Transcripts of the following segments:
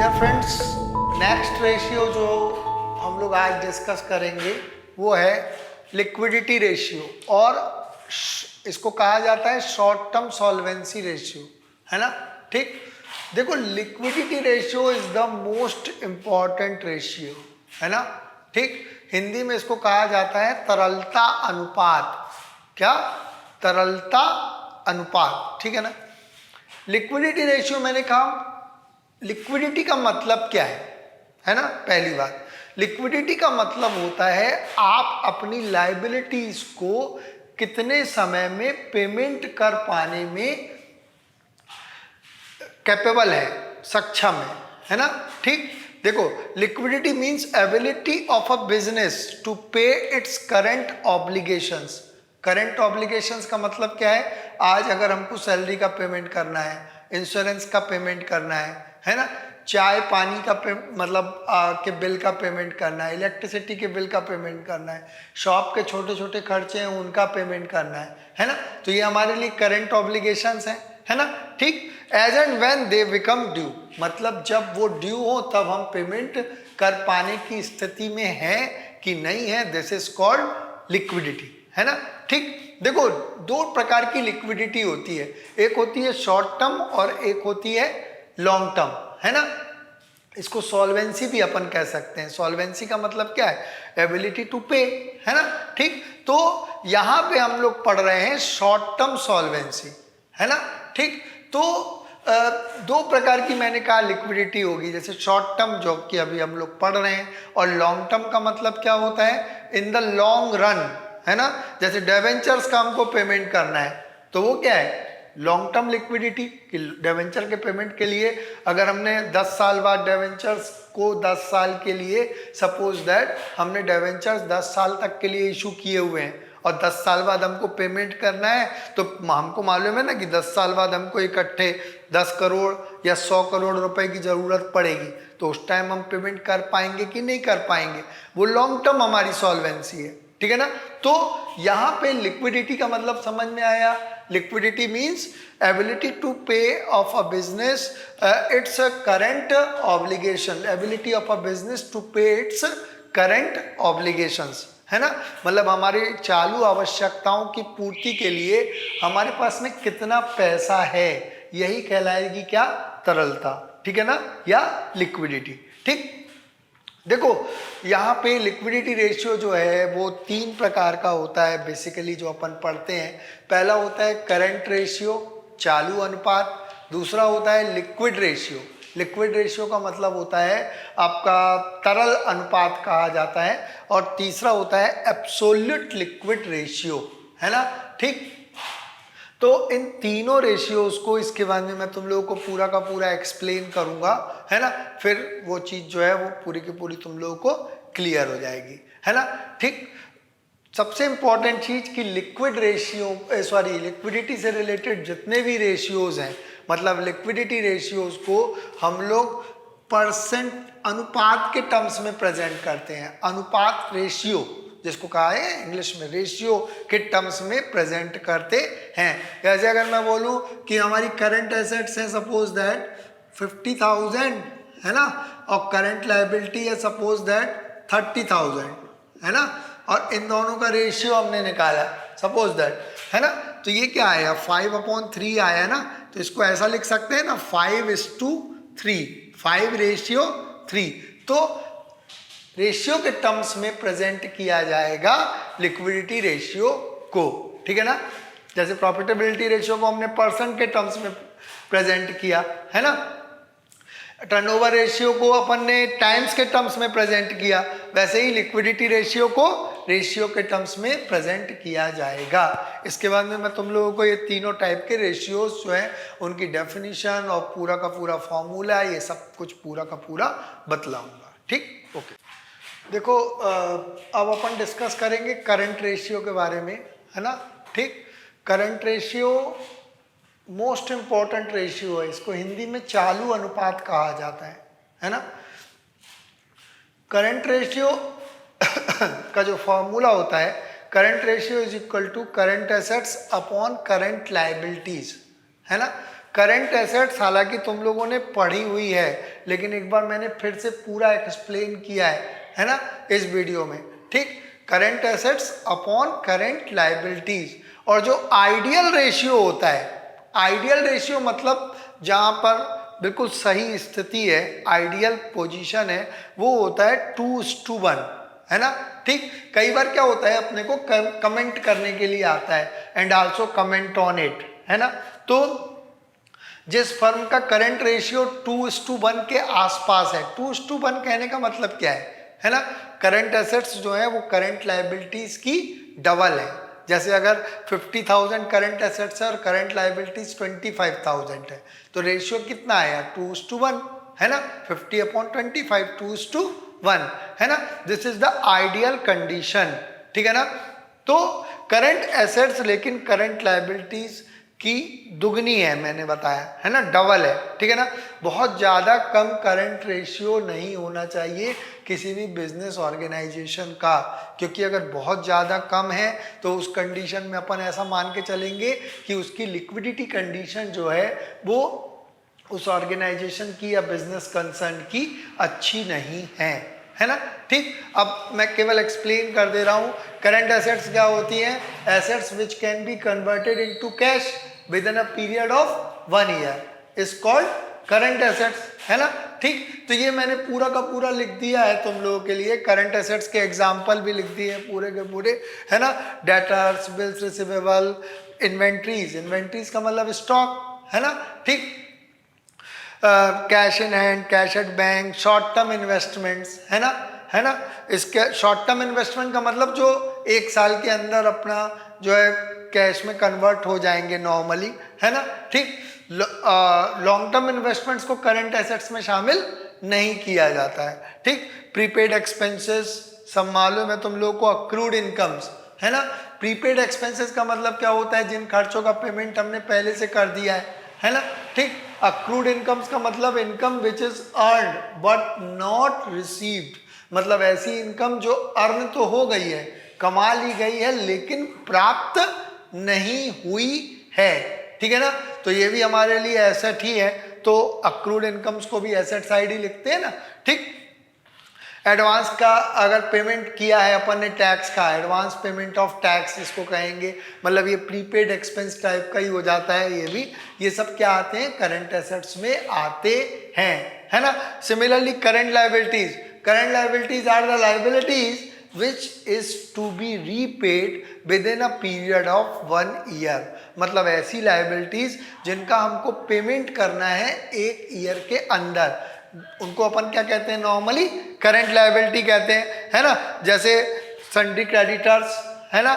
Dear friends, next ratio जो हम लोग आज डिस्कस करेंगे वो है लिक्विडिटी रेशियो, और इसको कहा जाता है शॉर्ट टर्म सॉल्वेंसी रेशियो, है ना। ठीक, देखो liquidity ratio is the most important ratio, है ना। ठीक, हिंदी में इसको कहा जाता है तरलता अनुपात। क्या? तरलता अनुपात, ठीक है ना। लिक्विडिटी रेशियो, मैंने कहा लिक्विडिटी का मतलब क्या है ना। पहली बात, लिक्विडिटी का मतलब होता है आप अपनी लायबिलिटीज को कितने समय में पेमेंट कर पाने में कैपेबल है, सक्षम है ना। ठीक, देखो liquidity means ability of a business to pay its current obligations. Current obligations का मतलब क्या है? आज अगर हमको सैलरी का पेमेंट करना है, इंश्योरेंस का पेमेंट करना है ना, चाय पानी का मतलब के बिल का पेमेंट करना है, इलेक्ट्रिसिटी के बिल का पेमेंट करना है, शॉप के छोटे छोटे खर्चे हैं उनका पेमेंट करना है ना। तो ये हमारे लिए करंट ऑब्लिगेशंस हैं, है ना। ठीक, as and when they become due, मतलब जब वो ड्यू हो तब हम पेमेंट कर पाने की स्थिति में है कि नहीं है, दिस इज कॉल्ड लिक्विडिटी, है ना। ठीक, देखो दो प्रकार की लिक्विडिटी होती है, एक होती है शॉर्ट टर्म और एक होती है लॉन्ग टर्म, है ना। इसको सॉल्वेंसी भी अपन कह सकते हैं। सॉल्वेंसी का मतलब क्या है? एबिलिटी टू पे, है ना। ठीक, तो यहां पे हम लोग पढ़ रहे हैं शॉर्ट टर्म सॉल्वेंसी, है ना। ठीक, तो दो प्रकार की मैंने कहा लिक्विडिटी होगी, जैसे शॉर्ट टर्म जो कि अभी हम लोग पढ़ रहे हैं, और लॉन्ग टर्म का मतलब क्या होता है? इन द लॉन्ग रन, है ना। जैसे डिवेंचर्स का हमको पेमेंट करना है तो वो क्या है? Long term liquidity. कि डिवेंचर के पेमेंट के लिए अगर हमने 10 साल बाद डिवेंचर्स को 10 साल के लिए, सपोज दैट हमने डिवेंचर्स 10 साल तक के लिए इशू किए हुए हैं और 10 साल बाद हमको पेमेंट करना है, तो हमको मालूम है ना कि 10 साल बाद हमको इकट्ठे 10 करोड़ या 100 करोड़ रुपए की ज़रूरत पड़ेगी, तो उस टाइम हम पेमेंट कर पाएंगे कि नहीं कर पाएंगे, वो लॉन्ग टर्म हमारी सॉल्वेंसी है, ठीक है ना। तो यहाँ पे लिक्विडिटी का मतलब समझ में आया। Liquidity means ability to pay of a business its current obligation, ability of a business to pay its current obligations, है ना। मतलब हमारी चालू आवश्यकताओं की पूर्ति के लिए हमारे पास में कितना पैसा है, यही कहलाएगी क्या? तरलता, ठीक है ना, या लिक्विडिटी। ठीक, देखो यहाँ पे लिक्विडिटी रेशियो जो है वो 3 प्रकार का होता है बेसिकली, जो अपन पढ़ते हैं। पहला होता है करंट रेशियो, चालू अनुपात। दूसरा होता है लिक्विड रेशियो। लिक्विड रेशियो का मतलब होता है आपका तरल अनुपात कहा जाता है। और तीसरा होता है एब्सोल्यूट लिक्विड रेशियो, है ना। ठीक, तो इन तीनों रेशियोज को इसके बाद में मैं तुम लोगों को पूरा का पूरा एक्सप्लेन करूंगा, है ना। फिर वो चीज़ जो है वो पूरी की पूरी तुम लोगों को क्लियर हो जाएगी, है ना। ठीक, सबसे इंपॉर्टेंट चीज़ कि लिक्विड रेशियो सॉरी लिक्विडिटी से रिलेटेड जितने भी रेशियोज हैं, मतलब लिक्विडिटी रेशियोज को हम लोग परसेंट अनुपात के टर्म्स में प्रेजेंट करते हैं। अनुपात रेशियो जिसको कहा है इंग्लिश में रेशियो के टर्म्स में प्रेजेंट करते हैं। जैसे अगर मैं बोलूं कि हमारी करंट एसेट्स है सपोज दैट 50,000, है ना, और करंट लायबिलिटी है सपोज दैट 30,000, है ना, और इन दोनों का रेशियो हमने निकाला सपोज दैट, है ना। तो ये क्या आया? 5/3 आया ना। तो इसको ऐसा लिख सकते हैं ना, 5:3, 5:3। तो रेशियो के टर्म्स में प्रेजेंट किया जाएगा लिक्विडिटी रेशियो को, ठीक है ना। जैसे प्रॉफिटेबिलिटी रेशियो को हमने परसेंट के टर्म्स में प्रेजेंट किया, है ना। टर्नओवर रेशियो को अपन ने टाइम्स के टर्म्स में प्रेजेंट किया, वैसे ही लिक्विडिटी रेशियो को रेशियो के टर्म्स में प्रेजेंट किया जाएगा। इसके बाद में मैं तुम लोगों को ये तीनों टाइप के रेशियोज जो हैं उनकी डेफिनेशन और पूरा का पूरा फॉर्मूला, ये सब कुछ पूरा का पूरा बतलाऊंगा, ठीक, ओके। देखो अब अपन डिस्कस करेंगे करंट रेशियो के बारे में, है ना। ठीक, current ratio most important ratio है, इसको हिंदी में चालू अनुपात कहा जाता है ना। करंट रेशियो का जो फॉर्मूला होता है, current ratio is equal to current assets upon current liabilities, है ना। करंट एसेट्स हालांकि तुम लोगों ने पढ़ी हुई है, लेकिन एक बार मैंने फिर से पूरा एक्सप्लेन किया है ना, इस वीडियो में, ठीक। Current assets upon current liabilities, और जो आइडियल रेशियो होता है, आइडियल रेशियो मतलब जहां पर बिल्कुल सही स्थिति है, आइडियल पोजीशन है, वो होता है 2:1, है ना, ठीक। कई बार क्या होता है, अपने को कमेंट करने के लिए आता है, and also comment on it, है ना। तो जिस फर्म का करंट रेशियो 2:1 के आसपास है, 2:1 कहने का मतलब क्या है ना, करंट एसेट्स जो है वो करंट लायबिलिटीज की डबल है। जैसे अगर 50,000 करंट एसेट्स है और करंट लायबिलिटीज 25,000 है, तो रेशियो कितना आया, 2:1, है ना, 50/25, 2:1, है ना। This is the ideal condition, ठीक है ना। तो करंट एसेट्स लेकिन करंट लायबिलिटीज की दुगनी है, मैंने बताया, है ना, डबल है, ठीक है ना। बहुत ज़्यादा कम करंट रेशियो नहीं होना चाहिए किसी भी बिजनेस ऑर्गेनाइजेशन का, क्योंकि अगर बहुत ज़्यादा कम है तो उस कंडीशन में अपन ऐसा मान के चलेंगे कि उसकी लिक्विडिटी कंडीशन जो है वो उस ऑर्गेनाइजेशन की या बिजनेस कंसर्न की अच्छी नहीं है ना, ठीक। अब मैं केवल एक्सप्लेन कर दे रहा हूँ। करंट एसेट्स क्या होती हैं, assets which can be converted into cash with in a period of 1 year is called current assets, है ना, ठीक। तो ये मैंने पूरा का पूरा लिख दिया है तुम लोगों के लिए, करंट एसेट्स के एग्जाम्पल भी लिख दिए हैं पूरे के पूरे, है ना। Debtors, bills receivable, inventories, inventories का मतलब स्टॉक, है ना, ठीक। Cash in hand, cash at bank, short term investments, है ना। इसके शॉर्ट टर्म इन्वेस्टमेंट का मतलब जो 1 साल के अंदर अपना जो है कैश में कन्वर्ट हो जाएंगे नॉर्मली, है ना, ठीक। लॉन्ग टर्म इन्वेस्टमेंट्स को करंट एसेट्स में शामिल नहीं किया जाता है, ठीक। प्रीपेड एक्सपेंसेस सब मालूम है तुम लोगों को, अक्रूड इनकम्स, है ना। प्रीपेड एक्सपेंसेस का मतलब क्या होता है, जिन खर्चों का पेमेंट हमने पहले से कर दिया है ना, ठीक। अक्रूड इनकम्स का मतलब income which is earned but not received, मतलब ऐसी इनकम जो अर्न तो हो गई है, कमा ली गई है, लेकिन प्राप्त नहीं हुई है, ठीक है ना। तो ये भी हमारे लिए एसेट ही है, तो अक्रूड इनकम्स को भी एसेट साइड ही लिखते हैं ना, ठीक। एडवांस का अगर पेमेंट किया है अपन ने टैक्स का, एडवांस पेमेंट ऑफ टैक्स इसको कहेंगे, मतलब ये प्रीपेड एक्सपेंस टाइप का ही हो जाता है ये भी। ये सब क्या आते हैं, करंट एसेट्स में आते हैं, है ना। Similarly current liabilities, current liabilities are the liabilities which is to be repaid within a period of 1 year, मतलब ऐसी लायबिलिटीज जिनका हमको पेमेंट करना है 1 ईयर के अंदर, उनको अपन क्या कहते हैं, नॉर्मली करंट लायबिलिटी कहते हैं, है ना। जैसे सन्ड्री क्रेडिटर्स, है ना,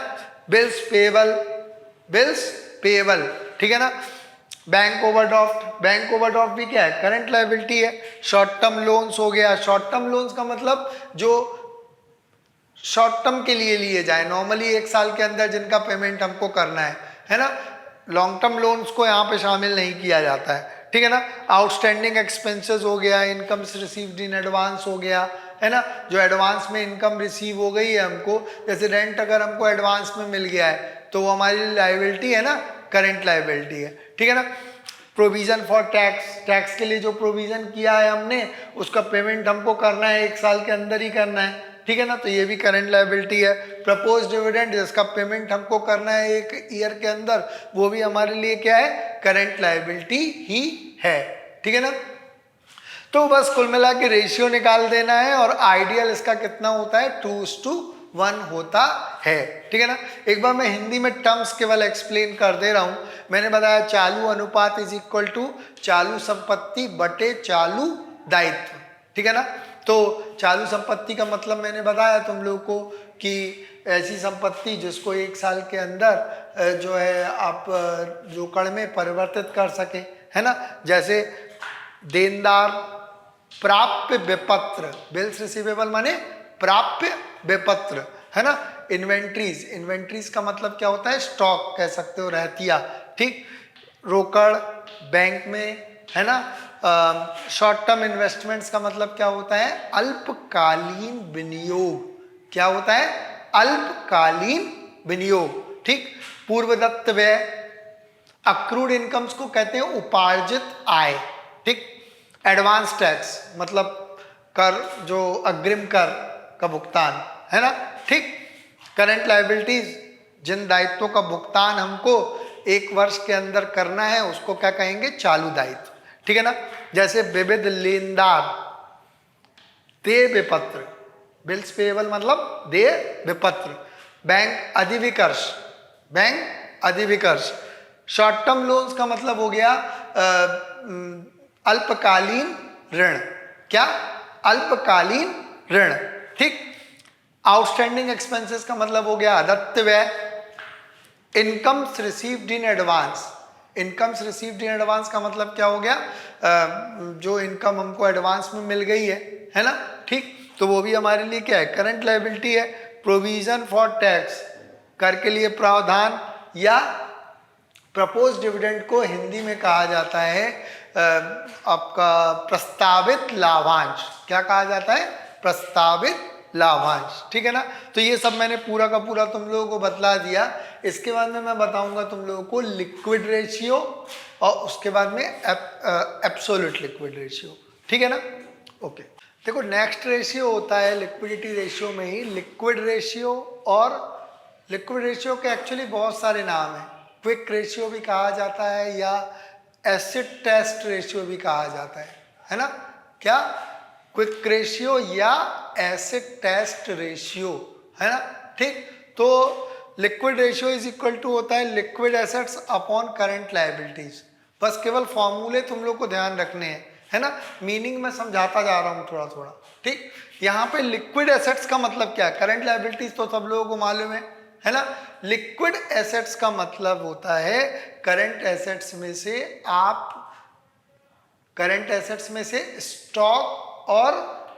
बिल्स पेएबल, बिल्स पेएबल, ठीक है ना। बैंक ओवरड्राफ्ट, बैंक ओवरड्राफ्ट भी क्या है, करंट लायबिलिटी है। शॉर्ट टर्म लोन्स हो गया, शॉर्ट टर्म लोन्स का मतलब जो शॉर्ट टर्म के लिए लिए जाए, नॉर्मली 1 साल के अंदर जिनका पेमेंट हमको करना है ना। लॉन्ग टर्म लोन्स को यहाँ पे शामिल नहीं किया जाता है, ठीक है ना। आउटस्टैंडिंग एक्सपेंसेस हो गया, इनकम्स रिसीव्ड इन एडवांस हो गया, है ना, जो एडवांस में इनकम रिसीव हो गई है हमको, जैसे रेंट अगर हमको एडवांस में मिल गया है तो वो हमारी लायबिलिटी है ना, करंट लायबिलिटी है, ठीक है ना। प्रोविजन फॉर टैक्स, टैक्स के लिए जो प्रोविजन किया है हमने उसका पेमेंट हमको करना है 1 साल के अंदर ही करना है, ठीक है ना, तो ये भी करंट लायबिलिटी है। प्रपोज डिविडेंड, जिसका पेमेंट हमको करना है 1 ईयर के अंदर, वो भी हमारे लिए क्या है, करंट लायबिलिटी ही है, ठीक है ना। तो बस कुल मिला के रेशियो निकाल देना है, और आइडियल इसका कितना होता है, 2:1 होता है, ठीक है ना। एक बार मैं हिंदी में टर्म्स केवल एक्सप्लेन कर दे रहा हूँ। मैंने बताया चालू अनुपात इज इक्वल टू चालू संपत्ति बटे चालू दायित्व, ठीक है ना। तो चालू संपत्ति का मतलब मैंने बताया तुम लोगों को कि ऐसी संपत्ति जिसको 1 साल के अंदर जो है आप रोकड़ में परिवर्तित कर सके, है ना। जैसे देनदार, प्राप्य विपत्र, बिल्स रिसीवेबल माने प्राप्य विपत्र, है ना। इन्वेंट्रीज, इन्वेंट्रीज का मतलब क्या होता है, स्टॉक कह सकते हो, रहतिया, ठीक। रोकड़ बैंक में, है ना। शॉर्ट टर्म इन्वेस्टमेंट्स का मतलब क्या होता है, अल्पकालीन विनियोग, क्या होता है, अल्पकालीन विनियोग, ठीक। पूर्वदत्त व्यय, अक्रूड इनकम्स को कहते हैं उपार्जित आय, ठीक। एडवांस टैक्स मतलब कर, जो अग्रिम कर का भुगतान है ना, ठीक। करंट लायबिलिटीज, जिन दायित्वों का भुगतान हमको एक वर्ष के अंदर करना है उसको क्या कहेंगे, चालू दायित्व, ठीक है ना। जैसे विविध लेनदार, देय विपत्र, बिल्स पेएबल मतलब देय विपत्र, बैंक अधिविकर्ष, बैंक अधिविकर्ष, शॉर्ट टर्म लोन्स का मतलब हो गया अल्पकालीन ऋण, क्या, अल्पकालीन ऋण, ठीक। आउटस्टैंडिंग एक्सपेंसेस का मतलब हो गया अदत्त व्यय। Incomes received in advance, incomes received in advance का मतलब क्या हो गया, जो इनकम हमको एडवांस में मिल गई है ना, ठीक। तो वो भी हमारे लिए क्या है, करंट लायबिलिटी है। प्रोविजन फॉर टैक्स, कर के लिए प्रावधान या प्रपोज डिविडेंड को हिंदी में कहा जाता है आपका प्रस्तावित लाभांश, क्या कहा जाता है, प्रस्तावित लाभांश, ठीक है ना। तो ये सब मैंने पूरा का पूरा तुम लोगों को बतला दिया। इसके बाद में मैं बताऊंगा तुम लोगों को लिक्विड रेशियो और उसके बाद में एब्सोल्यूट लिक्विड रेशियो, ठीक है ना। ओके, देखो नेक्स्ट रेशियो होता है लिक्विडिटी रेशियो में ही लिक्विड रेशियो, और लिक्विड रेशियो के एक्चुअली बहुत सारे नाम हैं। क्विक रेशियो भी कहा जाता है या एसिड टेस्ट रेशियो भी कहा जाता है ना, क्या, क्विक रेशियो या एसिड टेस्ट रेशियो, है ना, ठीक। तो liquid ratio is equal to होता है liquid assets upon current liabilities. बस केवल फॉर्मूले तुम लोग को ध्यान रखने हैं, है ना, मीनिंग में समझाता जा रहा हूँ थोड़ा थोड़ा, ठीक। यहाँ पे लिक्विड एसेट्स का मतलब क्या है, करंट लायबिलिटीज तो सब लोगों को मालूम है ना। लिक्विड एसेट्स का मतलब होता है करंट एसेट्स में से आप, करंट एसेट्स में से स्टॉक और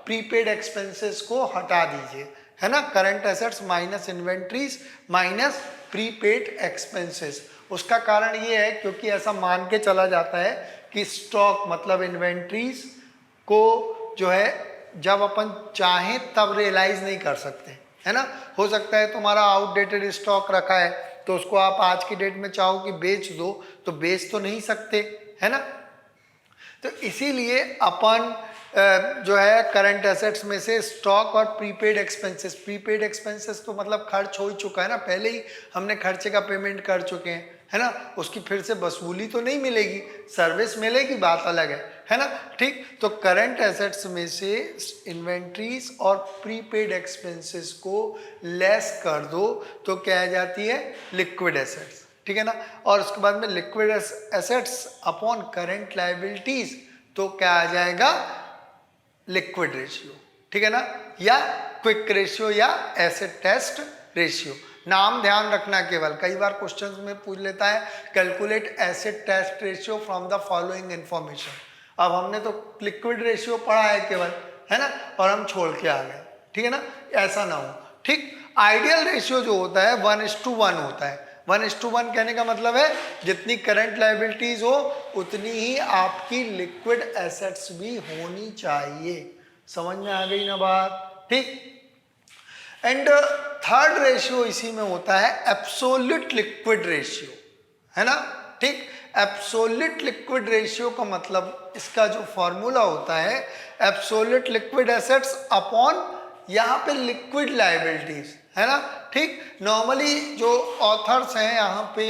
प्रीपेड एक्सपेंसेस को हटा दीजिए, है ना। Current assets minus inventories minus prepaid expenses. उसका कारण ये है क्योंकि ऐसा मान के चला जाता है कि स्टॉक मतलब इन्वेंट्रीज को जो है जब अपन चाहें तब रियलाइज नहीं कर सकते, है ना। हो सकता है तुम्हारा आउटडेटेड स्टॉक रखा है तो उसको आप आज की डेट में चाहो कि बेच दो तो बेच तो नहीं सकते, है ना। तो इसीलिए अपन जो है करंट एसेट्स में से स्टॉक और प्रीपेड एक्सपेंसेस, प्रीपेड एक्सपेंसेस तो मतलब खर्च हो ही चुका है ना, पहले ही हमने खर्चे का पेमेंट कर चुके हैं, है ना, उसकी फिर से वसूली तो नहीं मिलेगी, सर्विस मिलेगी, बात अलग है ना, ठीक। तो करंट एसेट्स में से इन्वेंट्रीज और प्रीपेड एक्सपेंसेस को लेस कर दो तो क्या आ जाती है, लिक्विड एसेट्स, ठीक है ना। और उसके बाद में liquid assets upon current liabilities तो क्या आ जाएगा, लिक्विड रेशियो, ठीक है ना, या क्विक रेशियो या एसिड टेस्ट रेशियो। नाम ध्यान रखना केवल, कई बार क्वेश्चंस में पूछ लेता है calculate acid test ratio from the following information. अब हमने तो लिक्विड रेशियो पढ़ा है केवल, है ना, और हम छोड़ के आ गए, ठीक है ना, ऐसा ना हो, ठीक। आइडियल रेशियो जो होता है 1:1 होता है। 1:1 कहने का मतलब है जितनी करंट लायबिलिटीज हो उतनी ही आपकी लिक्विड एसेट्स भी होनी चाहिए। समझ में आ गई ना बात, ठीक। एंड थर्ड रेशियो इसी में होता है एब्सोल्यूट लिक्विड रेशियो, है ना, ठीक। एब्सोल्यूट लिक्विड रेशियो का मतलब इसका जो फॉर्मूला होता है एब्सोल्यूट लिक्विड एसेट्स अपॉन यहाँ पे लिक्विड लायबिलिटीज, है ना, ठीक। नॉर्मली जो ऑथर्स हैं यहाँ पे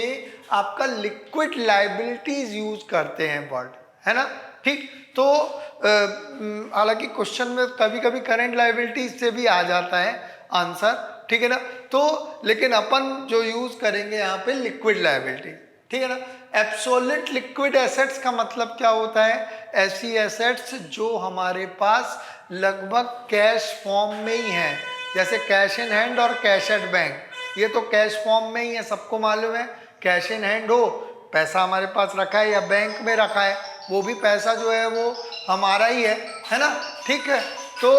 आपका लिक्विड लायबिलिटीज यूज करते हैं वर्ड, है ना, ठीक। तो हालांकि क्वेश्चन में कभी कभी करंट लायबिलिटीज से भी आ जाता है आंसर, ठीक है ना। तो लेकिन अपन जो यूज करेंगे यहाँ पे लिक्विड लायबिलिटी, ठीक है ना। एब्सोल्यूट लिक्विड एसेट्स का मतलब क्या होता है, ऐसी एसेट्स जो हमारे पास लगभग कैश फॉर्म में ही है, जैसे कैश इन हैंड और कैश एट बैंक, ये तो कैश फॉर्म में ही है, सबको मालूम है। कैश इन हैंड हो, पैसा हमारे पास रखा है या बैंक में रखा है, वो भी पैसा जो है वो हमारा ही है ना, ठीक है। तो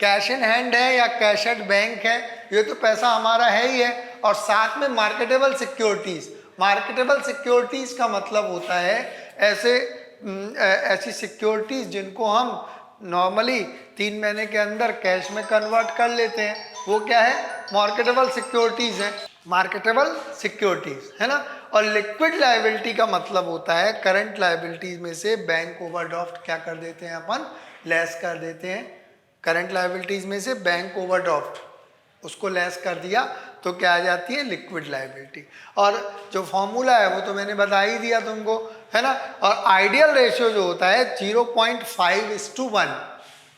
कैश इन हैंड है या कैश एट बैंक है, ये तो पैसा हमारा है ही है। और साथ में मार्केटेबल सिक्योरिटीज, मार्केटेबल सिक्योरिटीज का मतलब होता है ऐसी सिक्योरिटीज जिनको हम नॉर्मली 3 महीने के अंदर कैश में कन्वर्ट कर लेते हैं, वो क्या है, मार्केटेबल सिक्योरिटीज है, मार्केटेबल सिक्योरिटीज है ना। और लिक्विड लायबिलिटी का मतलब होता है करंट लायबिलिटीज में से बैंक ओवरड्राफ्ट क्या कर देते हैं अपन, लेस कर देते हैं। करंट लायबिलिटीज में से बैंक ओवरड्राफ्ट उसको लेस कर दिया तो क्या आ जाती है, लिक्विड लायबिलिटी। और जो फॉर्मूला है वो तो मैंने बता ही दिया तुमको, है ना। और आइडियल रेशियो जो होता है 0.5:1,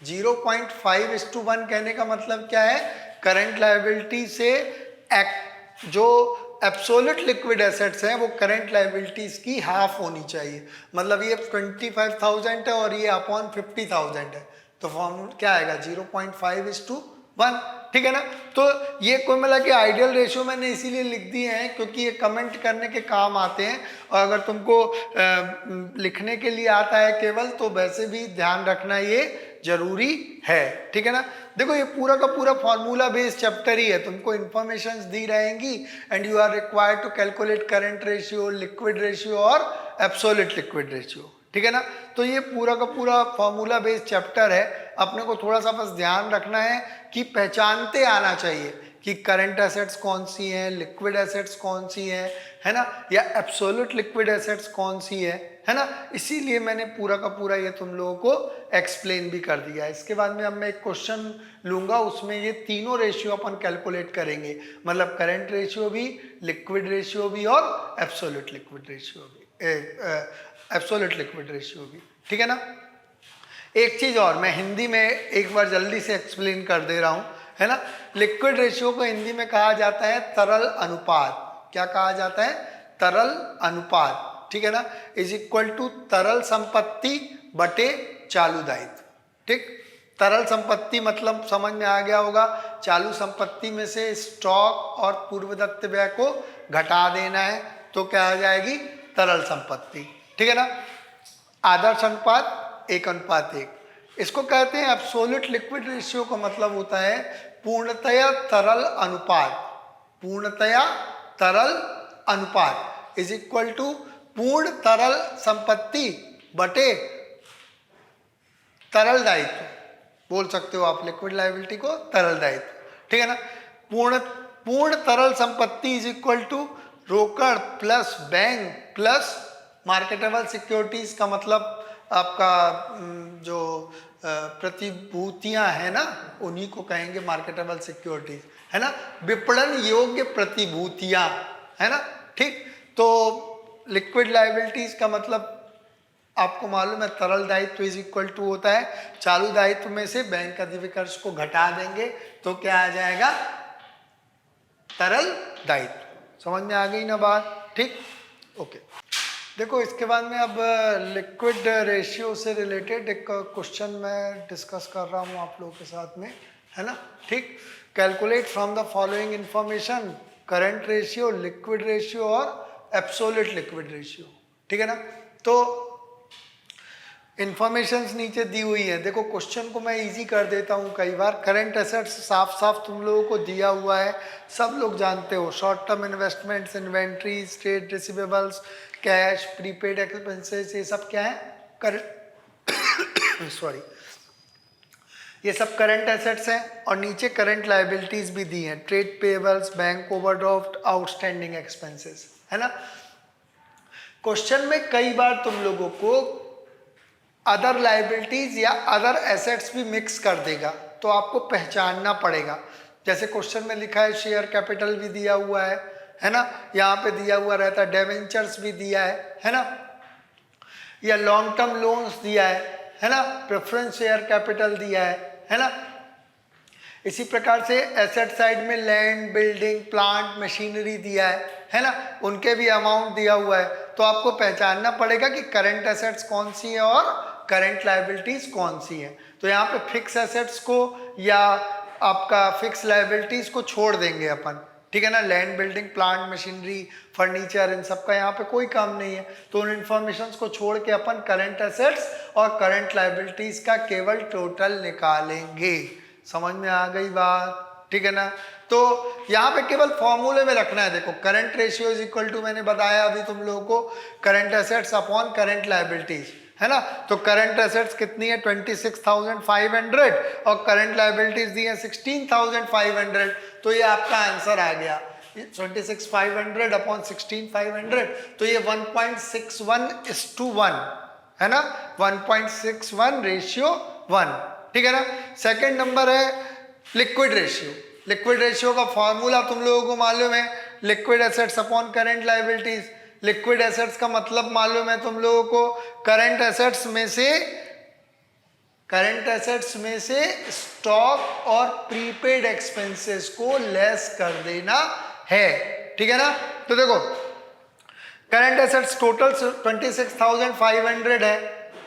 0.5:1 कहने का मतलब क्या है, करंट लायबिलिटी से जो एब्सोल्यूट लिक्विड एसेट्स हैं वो करंट लायबिलिटीज की हाफ होनी चाहिए। मतलब ये 25,000 है और ये अपॉन 50,000 है, तो फॉर्मूला क्या आएगा, 0.5:1, ठीक है ना। तो ये कोई मिला के आइडियल रेशियो मैंने इसीलिए लिख दिए हैं क्योंकि ये कमेंट करने के काम आते हैं, और अगर तुमको लिखने के लिए आता है केवल, तो वैसे भी ध्यान रखना ये जरूरी है, ठीक है ना। देखो ये पूरा का पूरा फॉर्मूला बेस्ड चैप्टर ही है, तुमको इन्फॉर्मेशंस दी रहेंगी and you are required to calculate current ratio, liquid ratio और एब्सोल्यूट लिक्विड रेशियो, ठीक है ना। तो ये पूरा का पूरा फॉर्मूला बेस्ड चैप्टर है, अपने को थोड़ा सा बस ध्यान रखना है कि पहचानते आना चाहिए कि करंट एसेट्स कौन सी हैं, लिक्विड एसेट्स कौन सी हैं, है ना, या एब्सोल्यूट लिक्विड एसेट्स कौन सी है ना। इसीलिए मैंने पूरा का पूरा ये तुम लोगों को एक्सप्लेन भी कर दिया। इसके बाद में अब मैं एक क्वेश्चन लूंगा, उसमें ये तीनों रेशियो अपन कैलकुलेट करेंगे, मतलब करंट रेशियो भी, लिक्विड रेशियो भी और एब्सोल्यूट लिक्विड रेशियो भी, एब्सोल्यूट लिक्विड रेशियो भी, ठीक है ना। एक चीज और मैं हिंदी में एक बार जल्दी से एक्सप्लेन कर दे रहा हूं, है ना। लिक्विड रेशियो को हिंदी में कहा जाता है तरल अनुपात। क्या कहा जाता है, तरल अनुपात, ठीक है ना, इज इक्वल टू तरल संपत्ति बटे चालू दायित्व, ठीक। तरल संपत्ति मतलब समझ में आ गया होगा, चालू संपत्ति में से स्टॉक और पूर्वदत्त व्यय को घटा देना है तो क्या आ जाएगी, तरल संपत्ति, ठीक है ना। आदर्श अनुपात 1:1। इसको कहते हैं एब्सोल्यूट लिक्विड रेशियो का मतलब होता है पूर्णतया तरल अनुपात, पूर्णतया तरल अनुपात इज इक्वल टू पूर्ण तरल संपत्ति बटे तरल दायित्व, बोल सकते हो आप लिक्विड लायबिलिटी को तरल दायित्व, ठीक है ना। पूर्ण तरल संपत्ति इज इक्वल टू रोकड़ plus bank plus marketable securities का मतलब आपका जो प्रतिभूतियां है ना, उन्हीं को कहेंगे मार्केटेबल सिक्योरिटीज, है ना, विपणन योग्य प्रतिभूतियां, है ना, ठीक। तो लिक्विड लायबिलिटीज का मतलब आपको मालूम है तरल दायित्व इज इक्वल टू होता है चालू दायित्व में से बैंक अधिविकर्ष को घटा देंगे तो क्या आ जाएगा, तरल दायित्व। समझ में आ गई ना बात, ठीक, ओके। देखो इसके बाद में अब लिक्विड रेशियो से रिलेटेड एक क्वेश्चन मैं डिस्कस कर रहा हूँ आप लोगों के साथ में, है ना, ठीक। Calculate from the following information current ratio, liquid ratio और एब्सोल्यूट लिक्विड रेशियो, ठीक है ना। तो इंफॉर्मेशंस नीचे दी हुई है, देखो क्वेश्चन को मैं इजी कर देता हूँ कई बार। करंट एसेट्स साफ साफ तुम लोगों को दिया हुआ है, सब लोग जानते हो, short term investments, inventories, trade receivables, cash, prepaid expenses, ये सब क्या है, करंट सॉरी, ये सब करंट एसेट्स हैं। और नीचे करंट लायबिलिटीज भी दी हैं, trade payables, bank overdraft, outstanding expenses, है ना। क्वेश्चन में कई बार तुम लोगों को अदर लायबिलिटीज या अदर एसेट्स भी मिक्स कर देगा, तो आपको पहचानना पड़ेगा। जैसे क्वेश्चन में लिखा है शेयर कैपिटल भी दिया हुआ है ना, यहाँ पे दिया हुआ रहता है डेवेंचर्स भी दिया है ना, या लॉन्ग टर्म लोन्स दिया है ना, प्रेफरेंस शेयर कैपिटल दिया है ना। इसी प्रकार से एसेट साइड में लैंड, बिल्डिंग, प्लांट, मशीनरी दिया है ना, उनके भी अमाउंट दिया हुआ है। तो आपको पहचानना पड़ेगा कि करंट एसेट्स कौन सी है और करंट लायबिलिटीज कौन सी है। तो यहाँ पे फिक्स एसेट्स को या आपका फिक्स लायबिलिटीज को छोड़ देंगे अपन, ठीक है ना। Land, building, plant, machinery, furniture, इन सब का यहाँ पे कोई काम नहीं है, तो उन इन्फॉर्मेशंस को छोड़ के अपन करंट एसेट्स और करंट लायबिलिटीज का केवल टोटल निकालेंगे। समझ में आ गई बात, ठीक है ना। तो यहाँ पे केवल फॉर्मूले में रखना है, देखो current ratio is equal to, मैंने बताया अभी तुम लोगों को, current assets upon current liabilities, है ना। तो करंट एसेट्स कितनी है 26,500 और करंट लायबिलिटीज दी है 16,500, तो ये आपका आंसर आ गया 26,500 अपॉन 16,500, तो ये 1.61:1 है ना, 1.61 रेशियो 1, ठीक है ना। सेकंड नंबर है लिक्विड रेशियो। लिक्विड रेशियो का फॉर्मूला तुम लोगों को मालूम है, liquid assets upon current liabilities. Liquid assets का मतलब मालूम है तुम लोगों को, करंट एसेट्स में से स्टॉक और प्रीपेड एक्सपेंसेस को लेस कर देना है, ठीक है ना। तो देखो करंट एसेट्स टोटल 26,500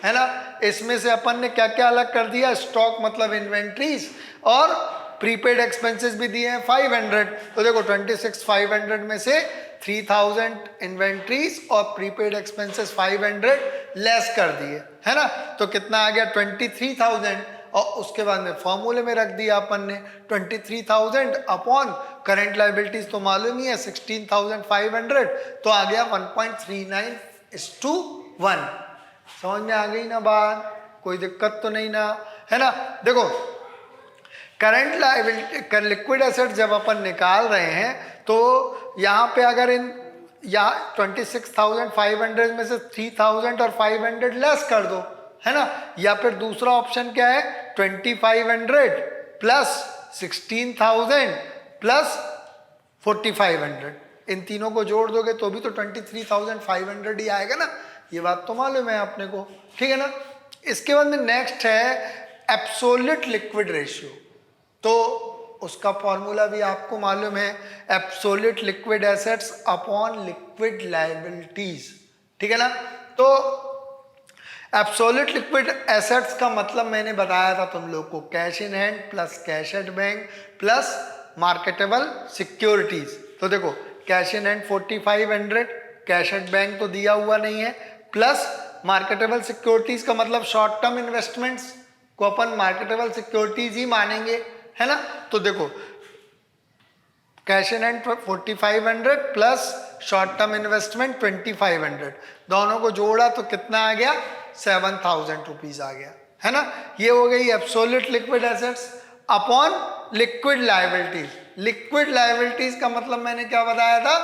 है ना, इसमें से अपन ने क्या क्या अलग कर दिया, स्टॉक मतलब इन्वेंट्रीज और प्रीपेड एक्सपेंसेस भी दिए हैं 500। तो देखो 26,500 में से 3,000 इन्वेंट्रीज और प्रीपेड एक्सपेंसेस 500 लेस कर दिए, है ना। तो कितना आ गया 23,000, और उसके बाद में फॉर्मूले में रख दिया अपन ने 23,000 अपॉन करंट लायबिलिटीज तो मालूम ही है 16,500, तो आ गया 1.39:1। समझ में आ गई ना बात, कोई दिक्कत तो नहीं ना, है ना। देखो करंट लायबिलिटी लिक्विड एसेट जब अपन निकाल रहे हैं तो यहाँ पे अगर यहाँ 26,500 में से 3,000 और 500 लेस कर दो, है ना, या फिर दूसरा ऑप्शन क्या है 2,500 प्लस 16,000 प्लस 4,500, इन तीनों को जोड़ दोगे तो भी तो 23,500 ही आएगा ना, ये बात तो मालूम है आपने को, ठीक है ना। इसके बाद में नेक्स्ट है एब्सोल्यूट लिक्विड रेशियो, तो उसका फॉर्मूला भी आपको मालूम है, absolute liquid assets upon liquid liabilities, ठीक है ना। तो एब्सोल्यूट लिक्विड एसेट्स का मतलब मैंने बताया था तुम लोग को, cash in hand plus cash at bank plus marketable securities. तो देखो cash in hand 4,500, cash at bank तो दिया हुआ नहीं है, प्लस मार्केटेबल सिक्योरिटीज का मतलब शॉर्ट टर्म इन्वेस्टमेंट्स को अपन मार्केटेबल सिक्योरिटीज ही मानेंगे, है ना। तो देखो cash in hand 4,500 plus short term investment 2,500, दोनों को जोड़ा तो कितना आ गया 7,000 रुपीज आ गया, है ना। ये हो गई absolute liquid assets upon liquid liabilities. Liquid liabilities का मतलब मैंने क्या बताया था,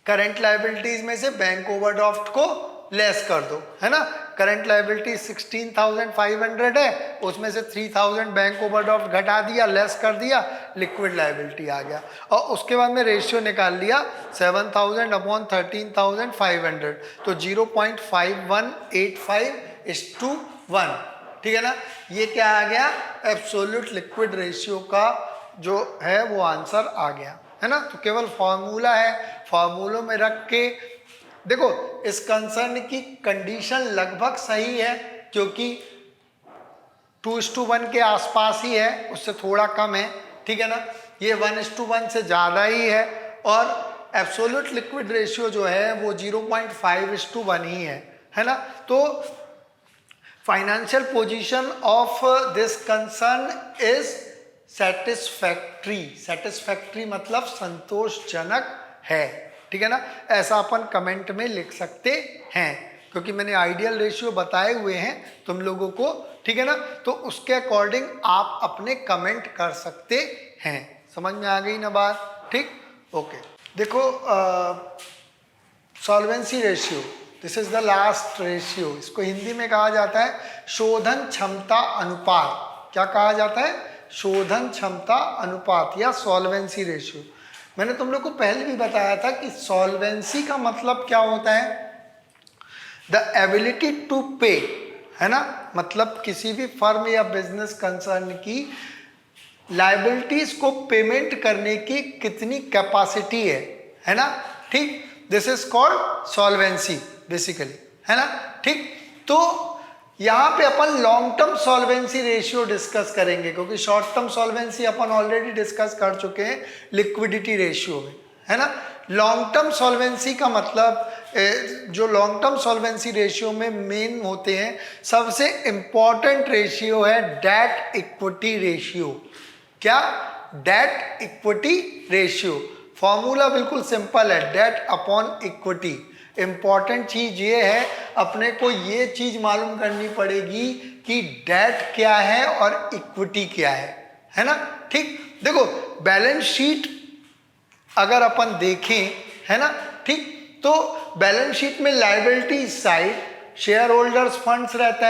करंट लायबिलिटीज में से बैंक ओवरड्राफ्ट को लेस कर दो, है ना। करंट लायबिलिटी 16,500 है, उसमें से 3,000 बैंक ओवरड्राफ्ट घटा दिया, लेस कर दिया, लिक्विड लायबिलिटी आ गया, और उसके बाद में रेशियो निकाल लिया 7,000 अपॉन 13,500, तो 0.5185:1, ठीक है ना। ये क्या आ गया, एब्सोल्यूट लिक्विड रेशियो का जो है वो आंसर आ गया, है ना। तो केवल फॉर्मूला है, फॉर्मूलों में रख के देखो इस कंसर्न की कंडीशन लगभग सही है, क्योंकि 2:1 के आसपास ही है, उससे थोड़ा कम है, ठीक है ना। ये 1:1 से ज़्यादा ही है, और एब्सोल्यूट लिक्विड रेशियो जो है वो 0.5:1 ही है ना। तो financial position of this concern is satisfactory. Satisfactory मतलब संतोषजनक है, ठीक है ना। ऐसा अपन कमेंट में लिख सकते हैं, क्योंकि मैंने आइडियल रेशियो बताए हुए हैं तुम लोगों को, ठीक है ना। तो उसके अकॉर्डिंग आप अपने कमेंट कर सकते हैं। समझ में आ गई ना बात, ठीक, ओके। देखो solvency ratio, this is the last ratio, इसको हिंदी में कहा जाता है शोधन क्षमता अनुपात। क्या कहा जाता है, शोधन क्षमता अनुपात या सॉल्वेंसी रेशियो। मैंने तुम लोग को पहले भी बताया था कि सॉल्वेंसी का मतलब क्या होता है, द एबिलिटी टू पे, है ना, मतलब किसी भी फर्म या बिजनेस कंसर्न की लायबिलिटीज को पेमेंट करने की कितनी कैपेसिटी है ना, ठीक, this is called solvency basically, है ना, ठीक। तो यहाँ पे अपन long term solvency ratio discuss करेंगे, क्योंकि शॉर्ट टर्म सॉल्वेंसी अपन ऑलरेडी डिस्कस कर चुके हैं लिक्विडिटी रेशियो में, है ना। लॉन्ग टर्म सॉल्वेंसी का मतलब जो लॉन्ग टर्म सॉल्वेंसी रेशियो में मेन होते हैं, सबसे इंपॉर्टेंट रेशियो है डेट इक्विटी रेशियो। क्या, डेट इक्विटी रेशियो। फॉर्मूला बिल्कुल सिंपल है, डेट अपॉन इक्विटी। इंपॉर्टेंट चीज ये है, अपने को ये चीज मालूम करनी पड़ेगी कि डेट क्या है और इक्विटी क्या है ना। ठीक, देखो बैलेंस शीट अगर अपन देखें, है ना, ठीक, तो बैलेंस शीट में liability side share holders funds रहता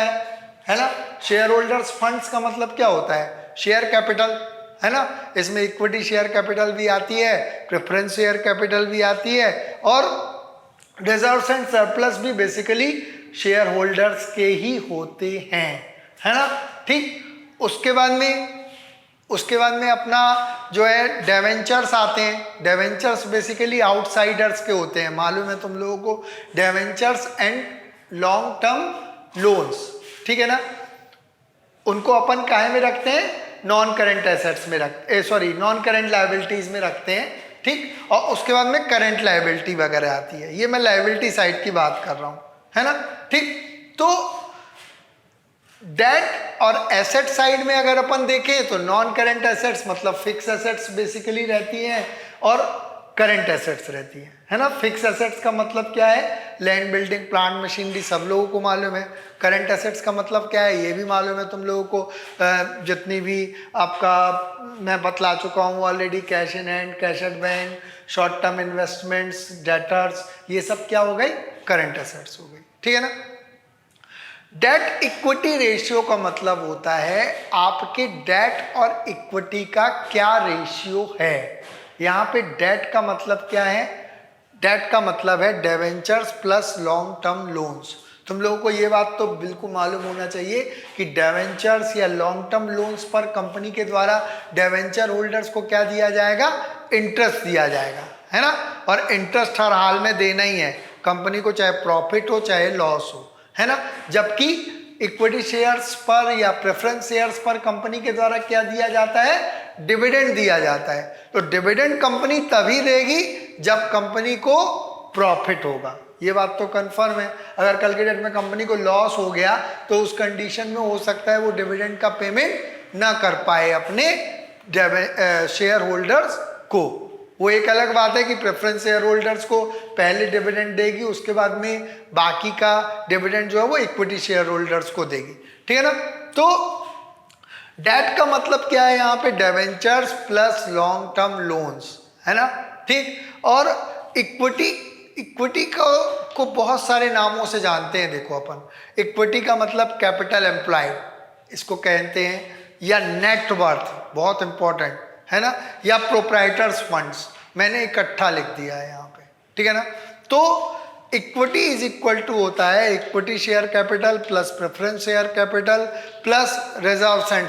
है ना। शेयर होल्डर्स फंड्स का मतलब क्या होता है, शेयर कैपिटल, है ना। इसमें इक्विटी शेयर कैपिटल भी आती है, प्रेफरेंस शेयर कैपिटल भी आती है, और रिजर्व्स एंड सरप्लस भी बेसिकली शेयर होल्डर्स के ही होते हैं, है ना। ठीक, उसके बाद में अपना जो है डेवेंचर्स आते हैं। डेवेंचर्स बेसिकली आउटसाइडर्स के होते हैं, मालूम है तुम लोगों को, debentures and long term loans, ठीक है ना। उनको अपन काहे में रखते हैं, नॉन करंट एसेट्स में नॉन करंट लायबिलिटीज में रखते हैं, ठीक। और उसके बाद में करंट लायबिलिटी वगैरह आती है, ये मैं लायबिलिटी साइड की बात कर रहा हूं, है ना। ठीक, तो डेट और एसेट साइड में अगर अपन देखें तो नॉन करंट एसेट्स मतलब फिक्स एसेट्स बेसिकली रहती हैं और करंट एसेट्स रहती है ना। फिक्स एसेट्स का मतलब क्या है, लैंड बिल्डिंग प्लांट मशीनरी, सब लोगों को मालूम है। करंट एसेट्स का मतलब क्या है, ये भी मालूम है तुम लोगों को। जितनी भी आपका मैं बतला चुका हूँ already, cash in hand, cash at bank, short term investments, debtors, ये सब क्या हो गई, करंट एसेट्स हो गई, ठीक है ना। डेट इक्विटी रेशियो का मतलब होता है आपके डेट और इक्विटी का क्या रेशियो है। यहाँ पे डेट का मतलब क्या है, डेट का मतलब है debentures plus long term loans. तुम लोगों को ये बात तो बिल्कुल मालूम होना चाहिए कि डेवेंचर्स या लॉन्ग टर्म लोन्स पर कंपनी के द्वारा डेवेंचर होल्डर्स को क्या दिया जाएगा, इंटरेस्ट दिया जाएगा, है ना। और इंटरेस्ट हर हाल में देना ही है कंपनी को, चाहे प्रॉफिट हो चाहे लॉस हो, है ना। जबकि इक्विटी शेयर्स पर या प्रेफरेंस शेयर्स पर कंपनी के द्वारा क्या दिया जाता है, डिविडेंड दिया जाता है। तो डिविडेंड कंपनी तभी देगी जब कंपनी को प्रॉफिट होगा, ये बात तो कंफर्म है। अगर कल के डेट में कंपनी को लॉस हो गया तो उस कंडीशन में हो सकता है वो डिविडेंड का पेमेंट ना कर पाए अपने शेयर होल्डर्स को। वो एक अलग बात है कि प्रेफरेंस शेयर होल्डर्स को पहले डिविडेंड देगी, उसके बाद में बाकी का डिविडेंड जो है वो इक्विटी शेयर होल्डर्स को देगी, ठीक है ना। तो डेट का मतलब क्या है यहाँ पे, debentures plus long term loans, है ना, ठीक। और इक्विटी को बहुत सारे नामों से जानते हैं। देखो अपन इक्विटी का मतलब कैपिटल एम्प्लॉयड इसको कहते हैं, या नेट वर्थ, बहुत इंपॉर्टेंट है ना, या प्रोप्राइटर्स फंड्स, मैंने इकट्ठा लिख दिया है यहाँ पे, ठीक है ना। तो इक्विटी इज इक्वल टू होता है equity share capital plus preference share capital plus reserves and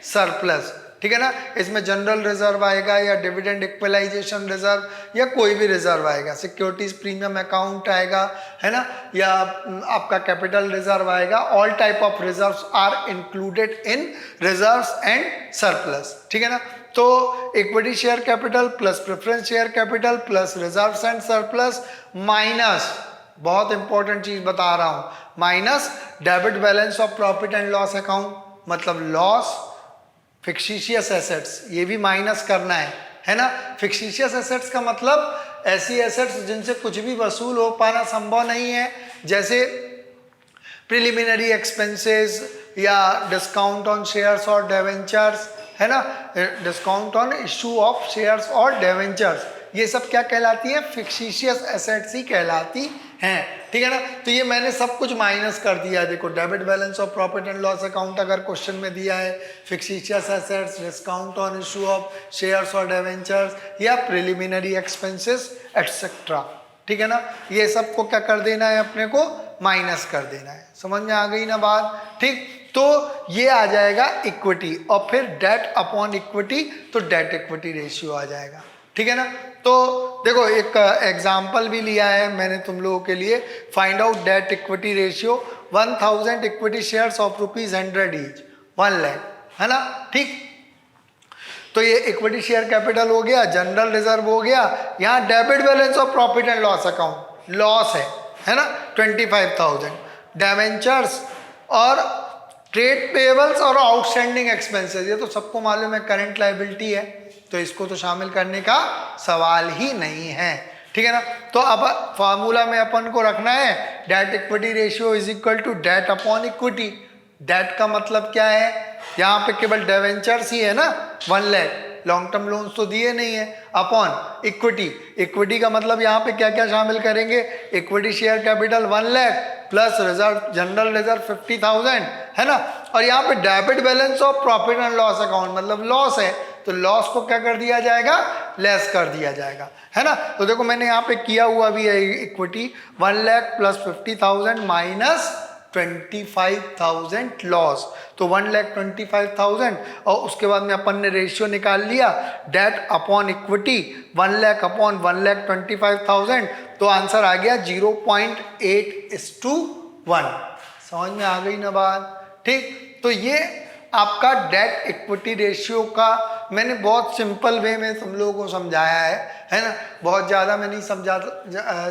surplus, ठीक है ना। इसमें जनरल रिजर्व आएगा या डिविडेंड इक्वलाइजेशन रिजर्व या कोई भी रिजर्व आएगा, सिक्योरिटीज प्रीमियम अकाउंट आएगा, है ना, या आपका कैपिटल रिजर्व आएगा। All type of reserves are included in reserves and surplus, ठीक है ना। तो equity share capital plus preference share capital plus reserves and surplus minus, बहुत इंपॉर्टेंट चीज बता रहा हूं, minus debit balance of profit and loss account, मतलब लॉस, फिक्सिशियस एसेट्स, ये भी माइनस करना है ना। फिक्सिशियस एसेट्स का मतलब ऐसी एसेट्स जिनसे कुछ भी वसूल हो पाना संभव नहीं है, जैसे प्रिलिमिनरी एक्सपेंसेस या डिस्काउंट ऑन शेयर्स और डिवेंचर्स, है ना, discount on issue of shares और डिवेंचर्स, ये सब क्या कहलाती है, फिक्सिशियस एसेट्स ही कहलाती हैं, ठीक है ना। तो ये मैंने सब कुछ माइनस कर दिया। देखो debit balance of profit and loss account अगर क्वेश्चन में दिया है, fictitious assets, discount on issue of shares और डिवेंचर्स या प्रिलिमिनरी एक्सपेंसेस एटसेट्रा, ठीक है ना, ये सब को क्या कर देना है, अपने को माइनस कर देना है। समझ में आ गई ना बात, ठीक। तो ये आ जाएगा इक्विटी, और फिर डेट अपॉन इक्विटी, तो डेट इक्विटी रेशियो आ जाएगा, ठीक है ना। तो देखो एक एग्जाम्पल भी लिया है मैंने तुम लोगों के लिए, find out date equity ratio, 1000 equity shares of ₹100 each, 1 lakh, है ना, ठीक। तो ये इक्विटी शेयर कैपिटल हो गया, जनरल रिजर्व हो गया, यहाँ debit balance of profit and loss account, loss है ना, 25,000, डिवेंचर्स और ट्रेड पेबल्स और आउटस्टैंडिंग एक्सपेंसेस, ये तो सबको मालूम है करंट लायबिलिटी है, तो इसको तो शामिल करने का सवाल ही नहीं है, ठीक है ना। तो अब फार्मूला में अपन को रखना है debt equity ratio is equal to debt upon equity. Debt का मतलब क्या है, यहाँ पे केवल डिवेंचर्स ही है ना 1 लाख, लॉन्ग टर्म लोन्स तो दिए नहीं है, अपॉन इक्विटी। इक्विटी का मतलब यहाँ पे क्या क्या शामिल करेंगे, equity share capital 1 lakh plus reserve general reserve 50,000 है ना। और यहाँ पे debit balance of profit and loss account मतलब लॉस है, तो लॉस को क्या कर दिया जाएगा, लेस कर दिया जाएगा, है ना। तो देखो मैंने यहाँ पे किया हुआ भी है, equity 1 lakh plus 50,000 minus 25,000 loss, तो 1,25,000 और उसके बाद में अपन ने रेशियो निकाल लिया debt upon equity 1 lakh upon 1,25,000, तो आंसर आ गया 0.8:1। समझ में आ गई ना बात, ठीक। तो ये आपका डेट इक्विटी रेशियो का मैंने बहुत सिंपल वे में तुम लोगों को समझाया है ना। बहुत ज़्यादा मैं नहीं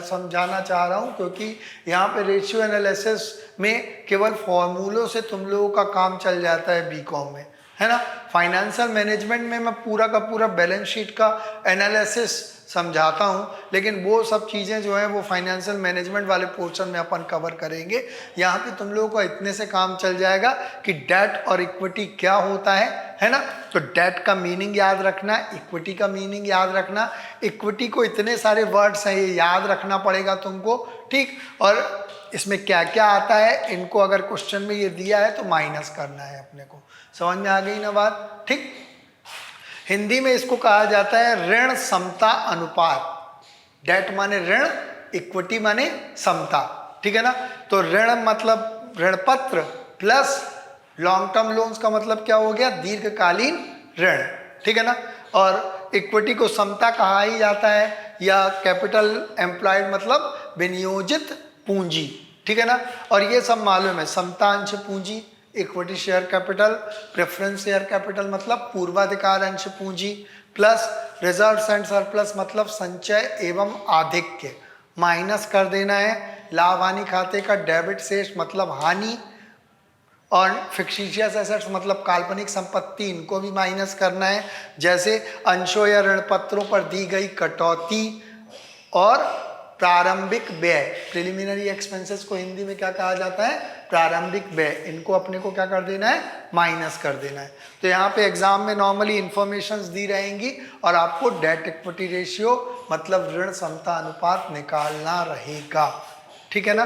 समझाना चाह रहा हूँ, क्योंकि यहाँ पे रेशियो एनालिसिस में केवल फॉर्मूलों से तुम लोगों का काम चल जाता है बीकॉम में, है ना। फाइनेंशियल मैनेजमेंट में मैं पूरा का पूरा बैलेंस शीट का एनालिसिस समझाता हूँ, लेकिन वो सब चीज़ें जो हैं वो फाइनेंशियल मैनेजमेंट वाले पोर्शन में अपन कवर करेंगे। यहाँ पे तुम लोगों को इतने से काम चल जाएगा कि डेट और इक्विटी क्या होता है ना। तो डेट का मीनिंग याद रखना, इक्विटी का मीनिंग याद रखना। इक्विटी को इतने सारे वर्ड्स हैं, ये याद रखना पड़ेगा तुमको, ठीक। और इसमें क्या क्या आता है, इनको अगर क्वेश्चन में ये दिया है तो माइनस करना है अपने को। समझ में आ गई ना बात, ठीक। हिंदी में इसको कहा जाता है ऋण समता अनुपात। डेट माने ऋण, इक्विटी माने समता, ठीक है ना। तो ऋण मतलब ऋण पत्र प्लस लॉन्ग टर्म लोन्स का मतलब क्या हो गया, दीर्घकालीन ऋण, ठीक है ना। और इक्विटी को समता कहा ही जाता है, या कैपिटल एम्प्लॉयड मतलब विनियोजित पूंजी, ठीक है ना। और ये सब मालूम है, समता अंश पूंजी, equity share capital, preference share capital मतलब पूर्वाधिकार अंश पूंजी, प्लस रिजर्व्स एंड सरप्लस मतलब संचय एवं आधिक्य, माइनस कर देना है लाभ हानि खाते का डेबिट शेष मतलब हानि, और फिक्टिशियस एसेट्स मतलब काल्पनिक संपत्ति, इनको भी माइनस करना है, जैसे अंशों या ऋण पत्रों पर दी गई कटौती, और प्रारंभिक व्यय, प्रिलिमिनरी एक्सपेंसेस को हिंदी में क्या कहा जाता है, प्रारंभिक व्यय, इनको अपने को क्या कर देना है, माइनस कर देना है। तो यहाँ पे एग्जाम में नॉर्मली इंफॉर्मेशंस दी रहेंगी और आपको डेट इक्विटी रेशियो मतलब ऋण समता अनुपात निकालना रहेगा, ठीक है ना।